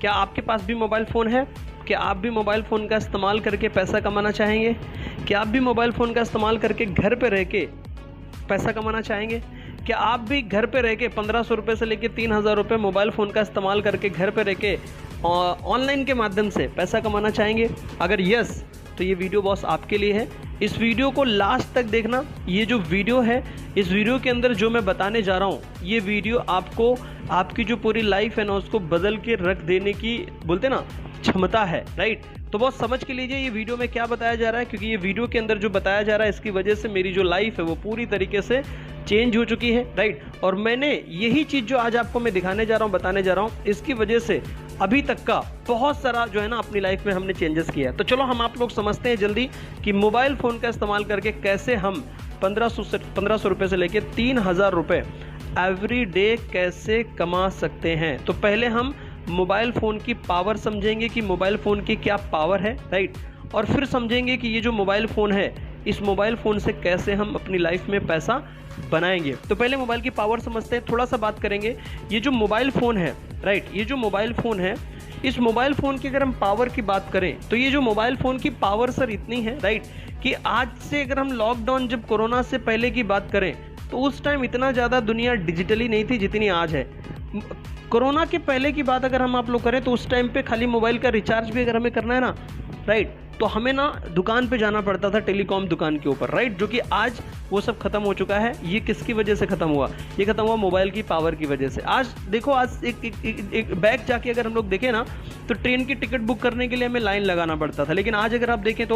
क्या आपके पास भी मोबाइल फ़ोन है? क्या आप भी मोबाइल फ़ोन का इस्तेमाल करके पैसा कमाना चाहेंगे? क्या आप भी मोबाइल फ़ोन का इस्तेमाल करके घर पे रह के पैसा कमाना चाहेंगे? क्या आप भी घर पे रह के 1500 रुपये से लेके 3000 रुपये मोबाइल फ़ोन का इस्तेमाल करके घर पे रह के ऑनलाइन के माध्यम से पैसा कमाना चाहेंगे? अगर यस, तो ये वीडियो बॉस आपके लिए है। इस वीडियो को लास्ट तक देखना। ये जो वीडियो है, इस वीडियो के अंदर जो मैं बताने जा रहा हूँ, ये वीडियो आपको आपकी जो पूरी लाइफ है ना उसको बदल के रख देने की, बोलते ना, क्षमता है, राइट। तो बहुत समझ के लीजिए ये वीडियो में क्या बताया जा रहा है, क्योंकि ये वीडियो के अंदर जो बताया जा रहा है इसकी वजह से मेरी जो लाइफ है वो पूरी तरीके से चेंज हो चुकी है, राइट। और मैंने यही चीज़ जो आज आपको मैं दिखाने जा रहा हूँ, बताने जा रहा हूँ, इसकी वजह से अभी तक का बहुत सारा जो है ना अपनी लाइफ में हमने चेंजेस किया है। तो चलो हम आप लोग समझते हैं जल्दी कि मोबाइल फ़ोन का इस्तेमाल करके कैसे हम 1500 रुपये से लेके 3000 रुपये एवरी डे कैसे कमा सकते हैं। तो पहले हम मोबाइल फ़ोन की पावर समझेंगे कि मोबाइल फ़ोन की क्या पावर है, राइट। और फिर समझेंगे कि ये जो मोबाइल फ़ोन है, इस मोबाइल फ़ोन से कैसे हम अपनी लाइफ में पैसा बनाएंगे। तो पहले मोबाइल की पावर समझते हैं, थोड़ा सा बात करेंगे। ये जो मोबाइल फ़ोन है, राइट, ये जो मोबाइल फ़ोन है, इस मोबाइल फ़ोन की अगर हम पावर की बात करें तो ये जो मोबाइल फ़ोन की पावर सर इतनी है, राइट, कि आज से अगर हम लॉकडाउन, जब कोरोना से पहले की बात करें तो उस टाइम इतना ज़्यादा दुनिया डिजिटली नहीं थी जितनी आज है। कोरोना के पहले की बात अगर हम आप लोग करें तो उस टाइम पे खाली मोबाइल का रिचार्ज भी अगर हमें करना है ना, राइट, तो हमें ना दुकान पे जाना पड़ता था, टेलीकॉम दुकान के ऊपर, राइट, जो कि आज वो सब खत्म हो चुका है। ये किसकी वजह से खत्म हुआ? ये खत्म हुआ मोबाइल की पावर की वजह से। आज देखो, आज एक बैग जाके अगर हम लोग देखें ना तो ट्रेन की टिकट बुक करने के लिए हमें लाइन लगाना पड़ता था, लेकिन आज अगर आप देखें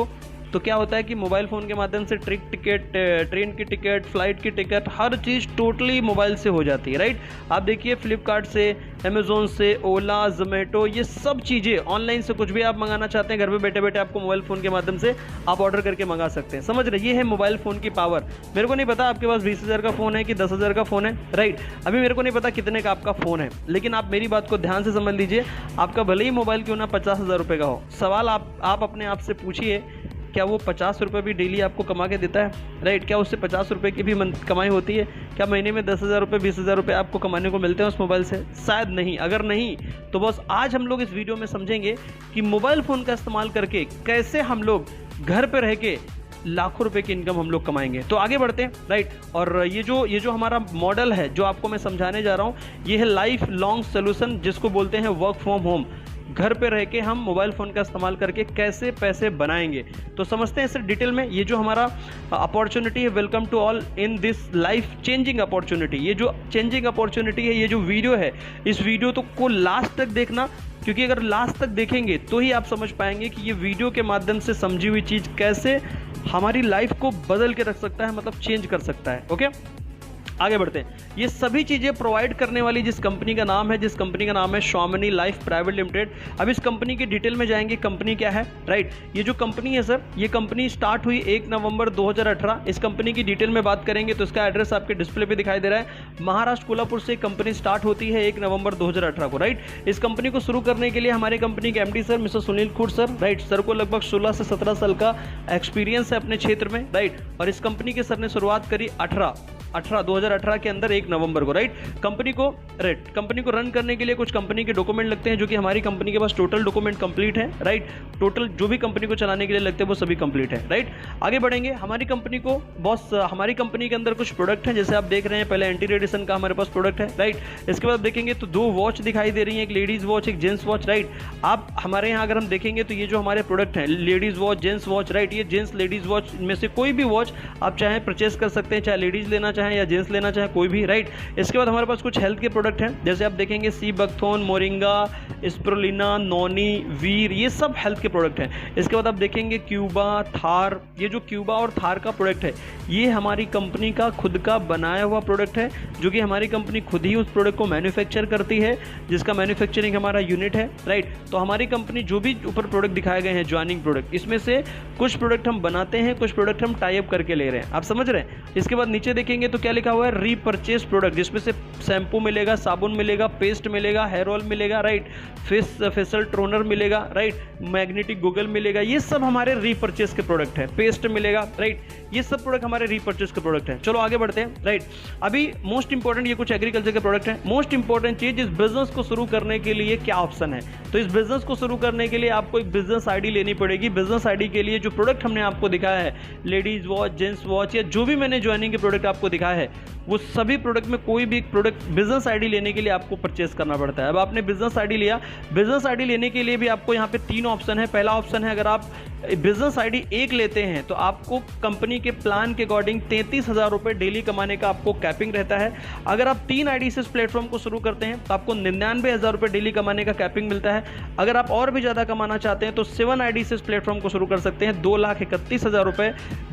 तो क्या होता है कि मोबाइल फ़ोन के माध्यम से ट्रेन की टिकट, फ्लाइट की टिकट, हर चीज़ टोटली मोबाइल से हो जाती है, राइट। आप देखिए फ्लिपकार्ट से, अमेज़ोन से, ओला, जोमेटो, ये सब चीज़ें ऑनलाइन से कुछ भी आप मंगाना चाहते हैं घर पे बैठे बैठे आपको मोबाइल फ़ोन के माध्यम से आप ऑर्डर करके मंगा सकते हैं। समझ रहे? ये है मोबाइल फ़ोन की पावर। मेरे को नहीं पता आपके पास 20,000 का फ़ोन है कि 10,000 का फ़ोन है, राइट। अभी मेरे को नहीं पता कितने का आपका फ़ोन है, लेकिन आप मेरी बात को ध्यान से समझ लीजिए। आपका भले ही मोबाइल क्यों ना 50,000 रुपये का हो, सवाल आप अपने आप से पूछिए, क्या वो 50 रुपये भी डेली आपको कमा के देता है, राइट? क्या उससे 50 रुपये की भी कमाई होती है? क्या महीने में 10,000 रुपये, 20,000 रुपये आपको कमाने को मिलते हैं उस मोबाइल से? शायद नहीं। अगर नहीं तो बस आज हम लोग इस वीडियो में समझेंगे कि मोबाइल फ़ोन का इस्तेमाल करके कैसे हम लोग घर पे रह के लाखों रुपए की इनकम हम लोग कमाएंगे। तो आगे बढ़ते हैं, राइट। और ये जो हमारा मॉडल है जो आपको मैं समझाने जा रहा हूँ, ये है लाइफ लॉन्ग सोल्यूशन, जिसको बोलते हैं वर्क फ्रॉम होम। घर पे रह के हम मोबाइल फ़ोन का इस्तेमाल करके कैसे पैसे बनाएंगे, तो समझते हैं इसे डिटेल में। ये जो हमारा अपॉर्चुनिटी है, welcome to all in this life changing opportunity. ये जो चेंजिंग अपॉर्चुनिटी है, ये जो वीडियो है, इस वीडियो तो को लास्ट तक देखना, क्योंकि अगर लास्ट तक देखेंगे तो ही आप समझ पाएंगे कि ये वीडियो के माध्यम से समझी हुई चीज़ कैसे हमारी लाइफ को बदल के रख सकता है, मतलब चेंज कर सकता है। ओके, आगे बढ़ते हैं। ये सभी चीज़ें प्रोवाइड करने वाली जिस कंपनी का नाम है Xiaomi लाइफ प्राइवेट लिमिटेड। अब इस कंपनी की डिटेल में जाएंगे, कंपनी क्या है, राइट। ये जो कंपनी है सर, ये कंपनी स्टार्ट हुई 1 नवंबर 2018। इस कंपनी की डिटेल में बात करेंगे तो इसका एड्रेस आपके डिस्प्ले पे दिखाई दे रहा है। महाराष्ट्र कोल्हापुर से कंपनी स्टार्ट होती है 1 नवंबर 2018 को, राइट। इस कंपनी को शुरू करने के लिए हमारे कंपनी के MD sir mister Sunil Khut sir, right, sir को लगभग 16 से 17 साल का एक्सपीरियंस है अपने क्षेत्र में, राइट। और इस कंपनी के सर ने शुरुआत करी 2018 के अंदर 1 नवंबर को, राइट। कंपनी को रन करने के लिए कुछ कंपनी के डॉक्यूमेंट लगते हैं, जो कि हमारी कंपनी के पास टोटल डॉक्यूमेंट कंप्लीट है, राइट। टोटल जो भी कंपनी को चलाने के लिए लगते हैं वो सभी कंप्लीट है, राइट। आगे बढ़ेंगे। हमारी कंपनी को बॉस, हमारी कंपनी के अंदर कुछ प्रोडक्ट हैं, जैसे आप देख रहे हैं, पहले एंटी रेडिएशन का हमारे पास प्रोडक्ट है, राइट। इसके बाद देखेंगे तो 2 वॉच दिखाई दे रही है, एक लेडीज वॉच, एक जेंट्स वॉच, राइट। आप हमारे यहाँ अगर हम देखेंगे तो ये जो हमारे प्रोडक्ट हैं, ladies watch, gents watch, right, ये जेंट्स लेडीज वॉच में से कोई भी वॉच आप चाहे परचेस कर सकते हैं, चाहे लेडीज लेना चाहें या जेंट्स लेना चाहे, कोई भी, राइट। इसके बाद हमारे पास कुछ हेल्थ के प्रोडक्ट हैं, जैसे आप देखेंगे सी बकथोन, मोरिंगा, स्प्रुलिना, नोनी, वीर, ये सब हेल्थ के प्रोडक्ट हैं। इसके बाद आप देखेंगे क्यूबा, थार। ये जो क्यूबा और थार का प्रोडक्ट है, ये हमारी कंपनी का खुद का बनाया हुआ प्रोडक्ट है, जो कि हमारी कंपनी खुद ही उस प्रोडक्ट को मैन्युफैक्चर करती है, जिसका मैन्युफैक्चरिंग हमारा यूनिट है, राइट। तो हमारी कंपनी जो भी ऊपर प्रोडक्ट दिखाए गए हैं, ज्वाइनिंग प्रोडक्ट, इसमें से कुछ प्रोडक्ट हम बनाते हैं, कुछ प्रोडक्ट हम टाई अप करके ले रहे हैं, आप समझ रहे हैं। इसके बाद नीचे देखेंगे तो क्या लिखा हुआ है, रीपरचेज प्रोडक्ट, जिसमें से शैम्पू मिलेगा, साबुन मिलेगा, पेस्ट मिलेगा, हेयर ऑयल मिलेगा, राइट, फेशियल टोनर मिलेगा, राइट, मैग्नेटिक गूगल मिलेगा। ये सब हमारे रीपरचेज के प्रोडक्ट है। पेस्ट मिलेगा, राइट, ये सब प्रोडक्ट हमारे रीपरचेज के प्रोडक्ट है। चलो आगे बढ़ते हैं, राइट। अभी मोस्ट इंपॉर्टेंट, ये कुछ एग्रीकल्चर के प्रोडक्ट है। मोस्ट इंपॉर्टेंट चीज, इस बिजनेस को शुरू करने के लिए क्या ऑप्शन है, तो इस बिजनेस को शुरू करने के लिए आपको एक बिजनेस आईडी लेनी पड़ेगी। बिजनेस आईडी के लिए जो प्रोडक्ट हमने आपको दिखाया है, लेडीज वॉच, जेंट्स वॉच, या जो भी मैंने ज्वाइनिंग के प्रोडक्ट आपको दिखाया है, वो सभी प्रोडक्ट में कोई भी एक प्रोडक्ट बिजनेस आईडी लेने के लिए आपको परचेस करना पड़ता है। अब आपने बिजनेस आईडी लिया, बिजनेस आईडी लेने के लिए भी आपको यहाँ पे 3 ऑप्शन है। पहला ऑप्शन है, अगर आप बिजनेस आईडी एक लेते हैं तो आपको कंपनी के प्लान के अकॉर्डिंग 33,000 रुपये डेली कमाने का आपको कैपिंग रहता है। अगर आप 3 आईडी से इस प्लेटफॉर्म को शुरू करते हैं तो आपको 99,000 रुपये डेली कमाने का कैपिंग मिलता है। अगर आप और भी ज़्यादा कमाना चाहते हैं तो 7 आईडी से इस प्लेटफॉर्म को शुरू कर सकते हैं। 2,31,000 रुपये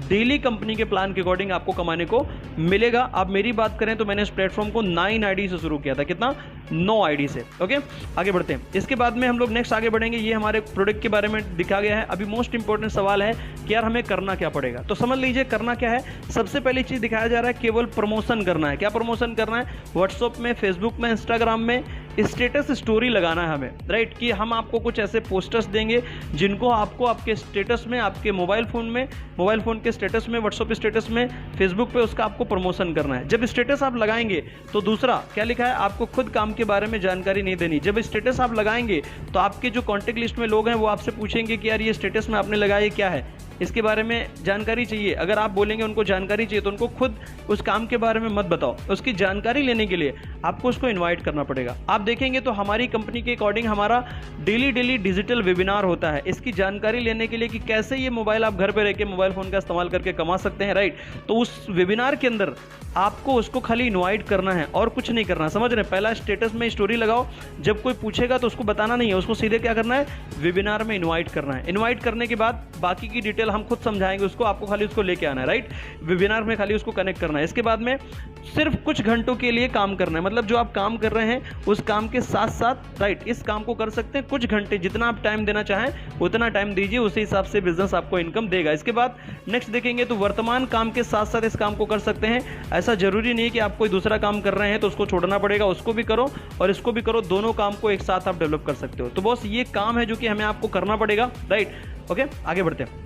डेली कंपनी के प्लान के अकॉर्डिंग आपको कमाने को मिलेगा। आप मेरी बात करें तो मैंने इस प्लेटफॉर्म को 9 आईडी से शुरू किया था। कितना? 9 आईडी से। ओके, आगे बढ़ते हैं। इसके बाद में हम लोग नेक्स्ट आगे बढ़ेंगे। ये हमारे प्रोडक्ट के बारे में दिखा गया है। अभी मोस्ट इंपॉर्टेंट सवाल है कि यार हमें करना क्या पड़ेगा। तो समझ लीजिए करना क्या है। सबसे पहली चीज दिखाया जा रहा है, केवल प्रमोशन करना है। क्या प्रमोशन करना है? व्हाट्सएप में, फेसबुक में, इंस्टाग्राम में स्टेटस स्टोरी लगाना है हमें, राइट। कि हम आपको कुछ ऐसे पोस्टर्स देंगे जिनको आपको आपके स्टेटस में, आपके मोबाइल फ़ोन के स्टेटस में, व्हाट्सएप स्टेटस में, फेसबुक पे उसका आपको प्रमोशन करना है। जब स्टेटस आप लगाएंगे तो दूसरा क्या लिखा है, आपको खुद काम के बारे में जानकारी नहीं देनी। जब स्टेटस आप लगाएंगे तो आपके जो कॉन्टैक्ट लिस्ट में लोग हैं वो आपसे पूछेंगे कि यार ये स्टेटस में आपने लगाया क्या है, इसके बारे में जानकारी चाहिए। अगर आप बोलेंगे उनको जानकारी चाहिए तो उनको खुद उस काम के बारे में मत बताओ। उसकी जानकारी लेने के लिए आपको उसको इनवाइट करना पड़ेगा। आप देखेंगे तो हमारी कंपनी के अकॉर्डिंग हमारा डेली डिजिटल वेबिनार होता है इसकी जानकारी लेने के लिए कि कैसे ये मोबाइल आप घर पे रह के मोबाइल फ़ोन का इस्तेमाल करके कमा सकते हैं, राइट। तो उस वेबिनार के अंदर आपको उसको खाली इनवाइट करना है और कुछ नहीं करना, समझ रहे हैं। पहला स्टेटस में स्टोरी लगाओ, जब कोई पूछेगा तो उसको बताना नहीं है, उसको सीधे क्या करना है, वेबिनार में इनवाइट करना है। इनवाइट करने के बाद बाकी की डिटेल हम खुद समझाएंगे उसको, आपको खाली उसको लेके आना है, राइट। वेबिनार में खाली उसको कनेक्ट करना है। इसके बाद में सिर्फ कुछ घंटों के लिए काम करना है, मतलब जो आप काम कर रहे हैं उस काम के साथ साथ, राइट, इस काम को कर सकते हैं कुछ घंटे, जितना आप टाइम देना चाहें उतना टाइम दीजिए, उसी हिसाब से बिजनेस आपको इनकम देगा। इसके बाद नेक्स्ट देखेंगे तो वर्तमान काम के साथ साथ इस काम को कर सकते हैं। ऐसा जरूरी नहीं कि आप कोई दूसरा काम कर रहे हैं तो उसको छोड़ना पड़ेगा, उसको भी करो और इसको भी करो, दोनों काम को एक साथ आप डेवलप कर सकते हो। तो बॉस ये काम है जो कि हमें आपको करना पड़ेगा, राइट। ओके, आगे बढ़ते हैं।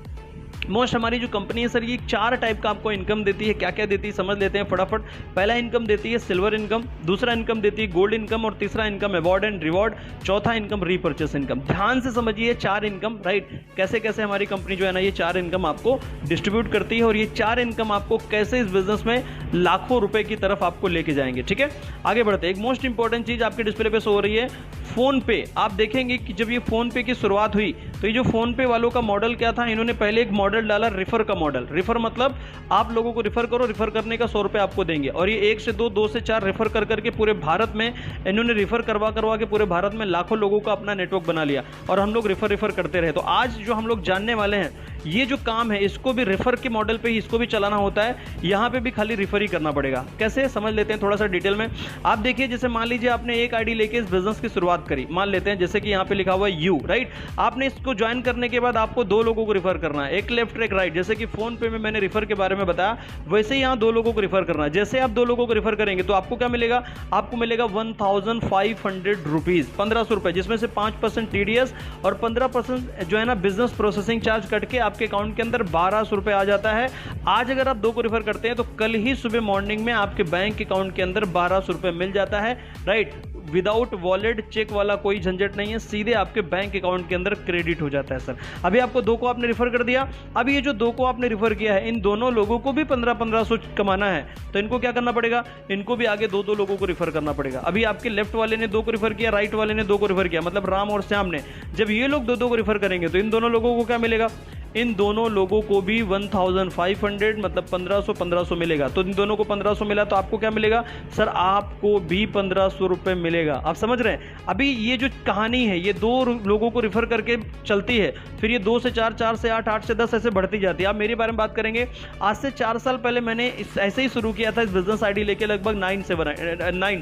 मोस्ट हमारी जो कंपनी है सर, ये 4 टाइप का आपको इनकम देती है। क्या क्या देती है समझ लेते हैं फटाफट। पहला इनकम देती है सिल्वर इनकम, दूसरा इनकम देती है गोल्ड इनकम, और तीसरा इनकम अवार्ड एंड रिवॉर्ड, चौथा इनकम रीपर्चेस इनकम। ध्यान से समझिए 4 इनकम, राइट। कैसे कैसे हमारी कंपनी जो है ना ये 4 इनकम आपको डिस्ट्रीब्यूट करती है और ये 4 इनकम आपको कैसे इस बिजनेस में लाखों रुपए की तरफ आपको लेके जाएंगे, ठीक है। आगे बढ़ते हैं। एक मोस्ट इंपॉर्टेंट चीज आपके डिस्प्ले पे शो हो रही है, फोन पे। आप देखेंगे कि जब ये फोन पे की शुरुआत हुई तो ये जो फोन पे वालों का मॉडल क्या था, इन्होंने पहले एक मॉडल डाला रिफर का मॉडल। रिफर मतलब आप लोगों को रिफर करो, रिफर करने का 100 रुपये आपको देंगे, और ये 1 से 2, 2 से 4 रिफर कर करके पूरे भारत में इन्होंने रिफर करवा के पूरे भारत में लाखों लोगों का अपना नेटवर्क बना लिया और हम लोग रिफर करते रहे। तो आज जो हम लोग जानने वाले हैं ये जो काम है इसको भी रेफर के मॉडल पे ही इसको भी चलाना होता है। यहाँ पे भी खाली रेफर ही करना पड़ेगा। कैसे समझ लेते हैं थोड़ा सा डिटेल में। आप देखिए, जैसे मान लीजिए आपने एक आईडी लेके इस बिजनेस की शुरुआत करी, मान लेते हैं जैसे कि यहाँ पे लिखा हुआ है यू, राइट। आपने इसको ज्वाइन करने के बाद आपको 2 लोगों को रेफर करना है, एक लेफ्ट एक राइट। जैसे कि फोन पे में मैंने रेफर के बारे में बताया, वैसे ही यहाँ 2 लोगों को रेफर करना है। जैसे आप 2 लोगों को रेफर करेंगे तो आपको क्या मिलेगा, आपको मिलेगा 1500 रुपीज, 1500 रुपए, जिसमें से 5% TDS और 15% जो है ना बिजनेस प्रोसेसिंग चार्ज कट के आपके अकाउंट के अंदर 1200 रुपए आ जाता है। आज अगर आप 2 को रेफर करते हैं तो कल ही सुबह मॉर्निंग में आपके बैंक अकाउंट के अंदर 1200 रुपए मिल जाता है, राइट। विदाउट वॉलेट चेक वाला कोई झंझट नहीं है, सीधे आपके बैंक अकाउंट के अंदर क्रेडिट हो जाता है सर। अभी आपको 2 को आपने रेफर कर दिया, अब ये जो 2 को आपने रेफर किया है इन दोनों लोगों को भी 1500 कमाना है, तो इनको क्या करना पड़ेगा, इनको भी आगे 2 लोगों को रेफर करना पड़ेगा। अभी आपके लेफ्ट वाले ने 2 को रेफर किया, राइट वाले ने 2 को रेफर किया, मतलब राम और श्याम ने। जब ये लोग 2 को रेफर करेंगे तो इन दोनों लोगों को क्या मिलेगा, इन दोनों लोगों को भी 1500 मतलब 1500 मिलेगा। तो इन दोनों को 1500 मिला तो आपको क्या मिलेगा सर, आपको भी 1500 रुपए मिलेगा। आप समझ रहे हैं। अभी ये जो कहानी है ये 2 लोगों को रेफर करके चलती है, फिर ये 2 से 4, 4 से 8, 8 से 10 ऐसे बढ़ती जाती है। आप मेरे बारे में बात करेंगे, आज से 4 साल पहले मैंने ऐसे ही शुरू किया था इस बिजनेस आईडी लेके, लगभग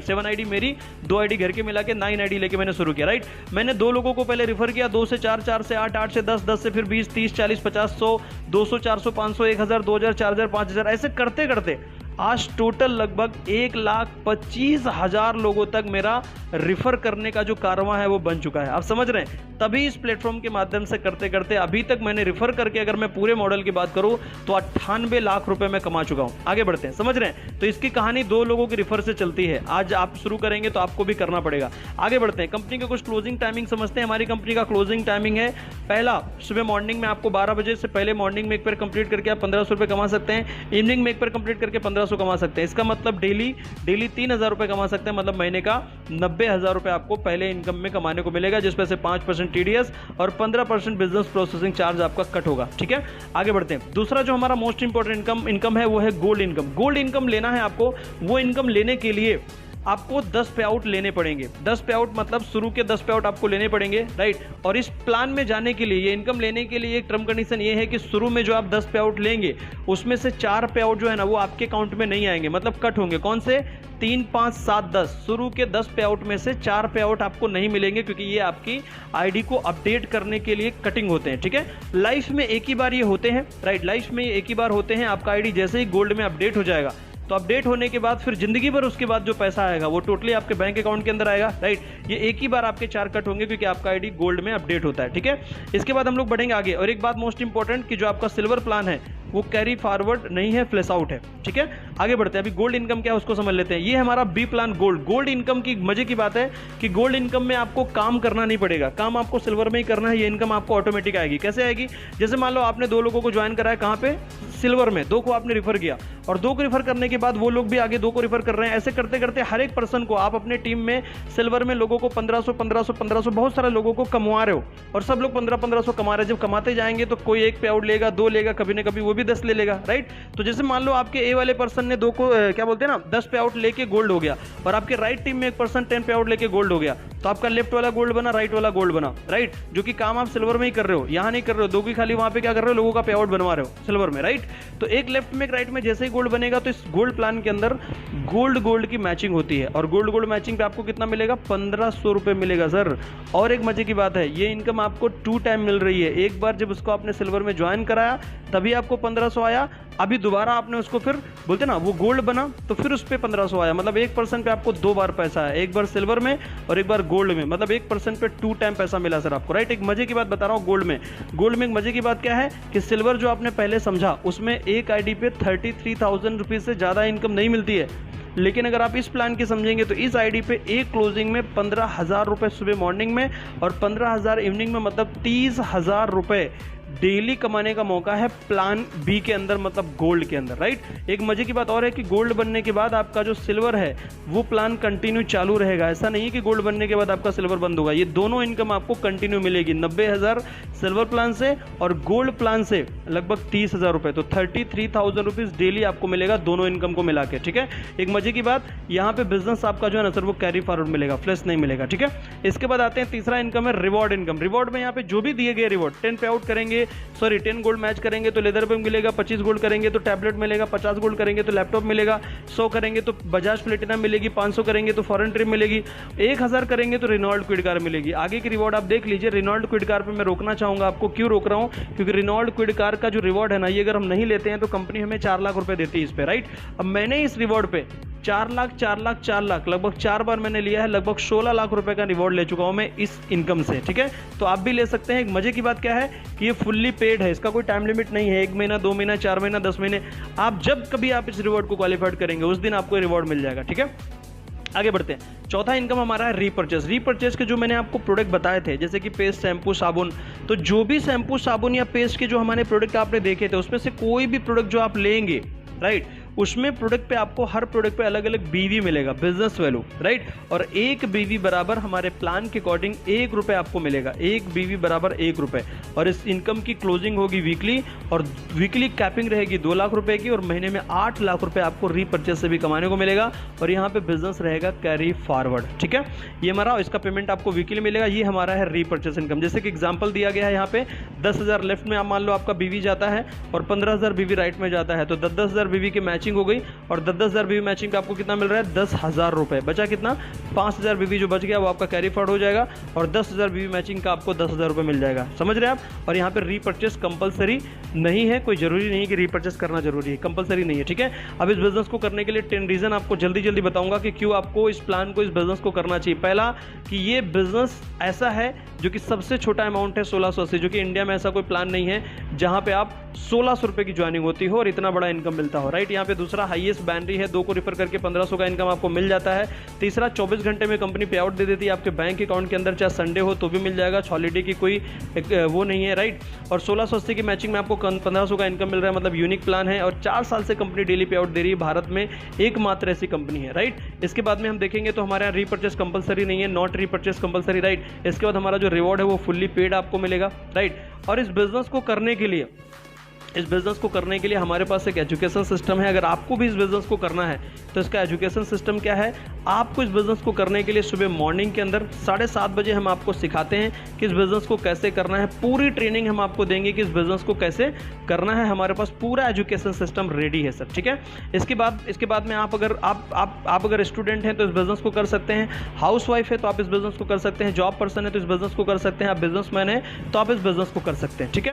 7 आईडी मेरी, 2 आईडी घर के मिला के 9 आईडी लेके मैंने शुरू किया, राइट। मैंने 2 लोगों को पहले रेफर किया, 2 से 4, 4 से 8, 8 से 10, 10 से फिर 20, 30, 40, 50, 100, 200, 400, 500, 1000, 2000, 4000, 5000, ऐसे करते करते आज टोटल लगभग 1,25,000 लोगों तक मेरा रिफर करने का जो कारवां है वो बन चुका है। आप समझ रहे हैं, तभी इस प्लेटफॉर्म के माध्यम से करते करते अभी तक मैंने रिफर करके, अगर मैं पूरे मॉडल की बात करूं तो 98 लाख रुपए मैं कमा चुका हूं। आगे बढ़ते हैं, समझ रहे हैं। तो इसकी कहानी 2 लोगों के रिफर से चलती है। आज आप शुरू करेंगे तो आपको भी करना पड़ेगा। आगे बढ़ते हैं, कंपनी के कुछ क्लोजिंग टाइमिंग समझते हैं। हमारी कंपनी का क्लोजिंग टाइमिंग है, पहला सुबह मॉर्निंग में आपको 12 बजे से पहले मॉर्निंग में एक पेयर कंप्लीट करके आप 1500 रुपए कमा सकते हैं। इवनिंग में एक पेयर कंप्लीट करके 1500 कमा सकते हैं। इसका मतलब डेली 3000 रुपए कमा सकते हैं, मतलब महीने का 90,000 रुपए आपको पहले इनकम में कमाने को मिलेगा, जिसमें से 5% टीडीएस और 15% बिजनेस प्रोसेसिंग चार्ज आपका कट होगा। ठीक है, आगे बढ़ते हैं। दूसरा जो हमारा मोस्ट इंपॉर्टेंट इनकम है वो है गोल्ड इनकम। गोल्ड इनकम लेना है आपको, वो इनकम लेने के लिए आपको 10 पे आउट लेने पड़ेंगे। 10 पे आउट मतलब शुरू के 10 पे आउट आपको लेने पड़ेंगे, राइट। और इस प्लान में जाने के लिए, ये इनकम लेने के लिए एक टर्म कंडीशन ये है कि शुरू में जो आप 10 पे आउट लेंगे उसमें से 4 पे आउट जो है ना वो आपके अकाउंट में नहीं आएंगे, मतलब कट होंगे। कौन से? 3, 5, 7, 10। शुरू के 10 पे आउट में से 4 पे आउट आपको नहीं मिलेंगे, क्योंकि ये आपकी आईडी को अपडेट करने के लिए कटिंग होते हैं। ठीक है, लाइफ में एक ही बार ये होते हैं, राइट। लाइफ में एक ही बार होते हैं। आपका आईडी जैसे ही गोल्ड में अपडेट हो जाएगा तो अपडेट होने के बाद फिर जिंदगी भर उसके बाद जो पैसा आएगा वो टोटली आपके बैंक अकाउंट के अंदर आएगा, राइट। ये एक ही बार आपके 4 कट होंगे क्योंकि आपका आईडी गोल्ड में अपडेट होता है। ठीक है, इसके बाद हम लोग बढ़ेंगे आगे। और एक बात मोस्ट इंपॉर्टेंट कि जो आपका सिल्वर प्लान है वो कैरी फॉरवर्ड नहीं है, फ्लैश आउट है। ठीक है, आगे बढ़ते हैं। अभी गोल्ड इनकम क्या है उसको समझ लेते हैं। ये हमारा B plan gold. Gold income की मजे की बात है कि गोल्ड इनकम में आपको काम करना नहीं पड़ेगा, काम आपको सिल्वर में ही करना है। ये इनकम आपको ऑटोमेटिक आएगी। कैसे आएगी? जैसे मान लो आपने 2 लोगों को ज्वाइन कराया, कहां पे? सिल्वर में। 2 को आपने रिफर किया और 2 को रिफर करने के बाद वो लोग भी आगे 2 को रिफर कर रहे हैं। ऐसे करते करते हर एक पर्सन को आप अपने टीम में सिल्वर में लोगों को 1500 बहुत सारे लोगों को कमवा रहे हो और सब लोग 1500 कमा रहे हैं। जब कमाते जाएंगे तो कोई 1 पे आउट लेगा, 2 लेगा, कभी ना कभी वो भी 10 ले लेगा, राइट। तो जैसे मान लो आपके ए वाले पर्सन ने 2 को क्या बोलते हैं ना 10 पे आउट लेके गोल्ड हो गया और आपके राइट टीम में एक पर्सन 10 पे आउट लेके गोल्ड हो गया, तो आपका लेफ्ट वाला गोल्ड बना, राइट वाला गोल्ड बना, राइट। जो कि काम आप सिल्वर में ही कर रहे हो, यहां नहीं कर रहे हो। 2 की खाली वहां पे क्या कर रहे हो? लोगों का पे आउट बनवा रहे हो सिल्वर में, राइट। तो एक लेफ्ट में एक राइट में जैसे ही गोल्ड बनेगा तो इस गोल्ड प्लान के अंदर गोल्ड की मैचिंग होती है और गोल्ड मैचिंग पे आपको कितना मिलेगा? 1500 रुपए मिलेगा सर। और एक मजे की बात है, ये इनकम आपको 2 टाइम मिल रही है। एक बार जब उसको आपने सिल्वर में ज्वाइन कराया तभी आपको 1500 आया, अभी दोबारा आपने उसको फिर बोलते ना वो गोल्ड बना तो फिर उस पर 1500 आया। मतलब 1% पे आपको 2 बार पैसा है, एक बार सिल्वर में और एक बार गोल्ड में, मतलब 1% पे 2 टाइम पैसा मिला सर आपको, राइट। एक मजे की बात बता रहा हूँ गोल्ड में एक मजे की बात क्या है कि सिल्वर जो आपने पहले समझा उसमें एक आईडी पे 33,000 रुपीज से ज्यादा इनकम नहीं मिलती है। लेकिन अगर आप इस प्लान की समझेंगे तो इस आईडी पे एक क्लोजिंग में 15,000 रुपए सुबह मॉर्निंग में और 15,000 इवनिंग में, मतलब 30,000 रुपए डेली कमाने का मौका है प्लान बी के अंदर, मतलब गोल्ड के अंदर, राइट। एक मजे की बात और है कि गोल्ड बनने के बाद आपका जो सिल्वर है वो प्लान कंटिन्यू चालू रहेगा। ऐसा नहीं है कि गोल्ड बनने के बाद आपका सिल्वर बंद होगा। ये दोनों इनकम आपको कंटिन्यू मिलेगी। 90,000 सिल्वर प्लान से और गोल्ड प्लान से लगभग 30,000 रुपए, तो 33,000 रुपीज डेली आपको मिलेगा दोनों इनकम को मिला के। ठीक है, एक मजे की बात यहाँ पे बिजनेस आपका जो है ना सर वो कैरी फॉरवर्ड मिलेगा, फ्लैश नहीं मिलेगा। ठीक है, इसके बाद आते हैं तीसरा इनकम है रिवॉर्ड इनकम। रिवॉर्ड में यहाँ पे जो भी दिए गए रिवॉर्ड, 10 पे आउट करेंगे, 10 गोल्ड मैच करेंगे तो लेदर बैग मिलेगा, 25 गोल्ड करेंगे तो टैबलेट मिलेगा, 50 गोल्ड करेंगे तो लैपटॉप मिलेगा, 100 करेंगे तो बजाज प्लेटिनम मिलेगी, 500 करेंगे तो फॉरेन ट्रिप मिलेगी, 1000 करेंगे तो रेनॉल्ड क्विड कार मिलेगी। आगे की रिवॉर्ड आप देख लीजिए। रेनॉल्ड क्विड कार पे मैं रोकना चाहूंगा आपको। क्यों रोक रहा हूं? क्योंकि रेनॉल्ड क्विड कार का जो रिवॉर्ड है ना, ये अगर हम नहीं लेते हैं तो कंपनी हमें 4 लाख रुपए देती है इस पे, राइट। अब मैंने इस रिवॉर्ड पे 4 लाख लगभग 4 बार मैंने लिया है, लगभग 16 लाख रुपए का रिवॉर्ड ले चुका हूं मैं इस इनकम से। ठीक है, तो आप भी ले सकते हैं। एक मजे की बात क्या है कि ये फुल्ली पेड है, इसका कोई टाइम लिमिट नहीं है। 1 महीना, 2 महीना, 4 महीना, 10 महीने, आप जब कभी आप इस रिवॉर्ड को क्वालिफाइड करेंगे उस दिन आपको रिवॉर्ड मिल जाएगा। ठीक है, आगे बढ़ते हैं। चौथा इनकम हमारा है रीपर्चेस के जो मैंने आपको प्रोडक्ट बताए थे, जैसे कि पेस्ट, शैम्पू, साबुन, तो जो भी शैम्पू, साबुन या पेस्ट के जो हमारे प्रोडक्ट आपने देखे थे उसमें से कोई भी प्रोडक्ट जो आप लेंगे, राइट, उसमें प्रोडक्ट पे आपको हर प्रोडक्ट पे अलग अलग बीवी मिलेगा, बिजनेस वैल्यू, राइट। और 1 बीवी बराबर हमारे प्लान के अकॉर्डिंग 1 रुपए आपको मिलेगा। 1 बीवी बराबर 1 रुपए। और इस इनकम की क्लोजिंग होगी वीकली और वीकली कैपिंग रहेगी 2 लाख रुपए की और महीने में 8 लाख रुपए आपको रीपर्चेस से भी कमाने को मिलेगा। और यहाँ पे बिजनेस रहेगा कैरी फॉरवर्ड। ठीक है, ये हमारा इसका पेमेंट आपको वीकली मिलेगा। ये हमारा है रीपर्चेस इनकम। जैसे कि एग्जाम्पल दिया गया है यहाँ पे 10,000 लेफ्ट में आप मान लो आपका बीवी जाता है और 15,000 बीवी राइट में जाता है, तो 10,000 बीवी की मैचिंग मैचिंग हो गई और 10,000 बीवी मैचिंग का आपको कितना मिल रहा है 10,000 रुपये। बचा कितना 5,000 बीवी जो बच गया वो आपका कैरी फॉरवर्ड हो जाएगा और 10,000 बीवी मैचिंग का आपको 10,000 रुपये मिल जाएगा। समझ रहे हैं आप। और यहाँ पर रीपर्चेस कंपलसरी नहीं है, कोई जरूरी नहीं है कि रीपर्चेस करना जरूरी है, कंपलसरी नहीं है। ठीक है, अब इस बिजनेस को करने के लिए 10 रीजन आपको जल्दी जल्दी बताऊंगा कि क्यों आपको इस प्लान को, इस बिजनेस को करना चाहिए। पहला कि ये बिजनेस ऐसा है जो कि सबसे छोटा अमाउंट है 1680, जो कि इंडिया में ऐसा कोई प्लान नहीं है जहां पे आप 1600 रुपए की ज्वाइनिंग होती हो और इतना बड़ा इनकम मिलता हो, राइट। यहाँ पे दूसरा हाईएस्ट बैनरी है, 2 को रिफर करके 1500 का इनकम आपको मिल जाता है। तीसरा 24 घंटे में कंपनी पे आउट दे देती है आपके बैंक अकाउंट के अंदर, चाहे संडे हो तो भी मिल जाएगा, हॉलीडे की कोई वो नहीं है, राइट। और 1680 की मैचिंग में आपको 1500 का इनकम मिल रहा है, मतलब यूनिक प्लान है। और 4 साल से कंपनी डेली पे आउट दे रही है, भारत में एकमात्र ऐसी कंपनी है, राइट। इसके बाद में हम देखेंगे तो हमारे यहाँ रीपर्चेस कंपलसरी नहीं है, नॉट रीपर्चेस कंपलसरी, राइट। इसके बाद हमारा जो रिवॉर्ड है वो फुल्ली पेड आपको मिलेगा, राइट। और इस बिजनेस को करने के लिए हमारे पास एक एजुकेशन सिस्टम है। अगर आपको भी इस बिजनेस को करना है तो इसका एजुकेशन सिस्टम क्या है, आपको इस बिजनेस को करने के लिए सुबह मॉर्निंग के अंदर 7:30 बजे हम आपको सिखाते हैं कि इस बिजनेस को कैसे करना है। पूरी ट्रेनिंग हम आपको देंगे कि इस बिजनेस को कैसे करना है। हमारे पास पूरा एजुकेशन सिस्टम रेडी है सर, ठीक है। इसके बाद में आप अगर स्टूडेंट हैं तो इस बिजनेस को कर सकते हैं, हाउस वाइफ है तो आप इस बिजनेस को कर सकते हैं, जॉब पर्सन है तो इस बिजनेस को कर सकते हैं, आप बिजनेसमैन है तो आप इस बिजनेस को कर सकते हैं, ठीक है।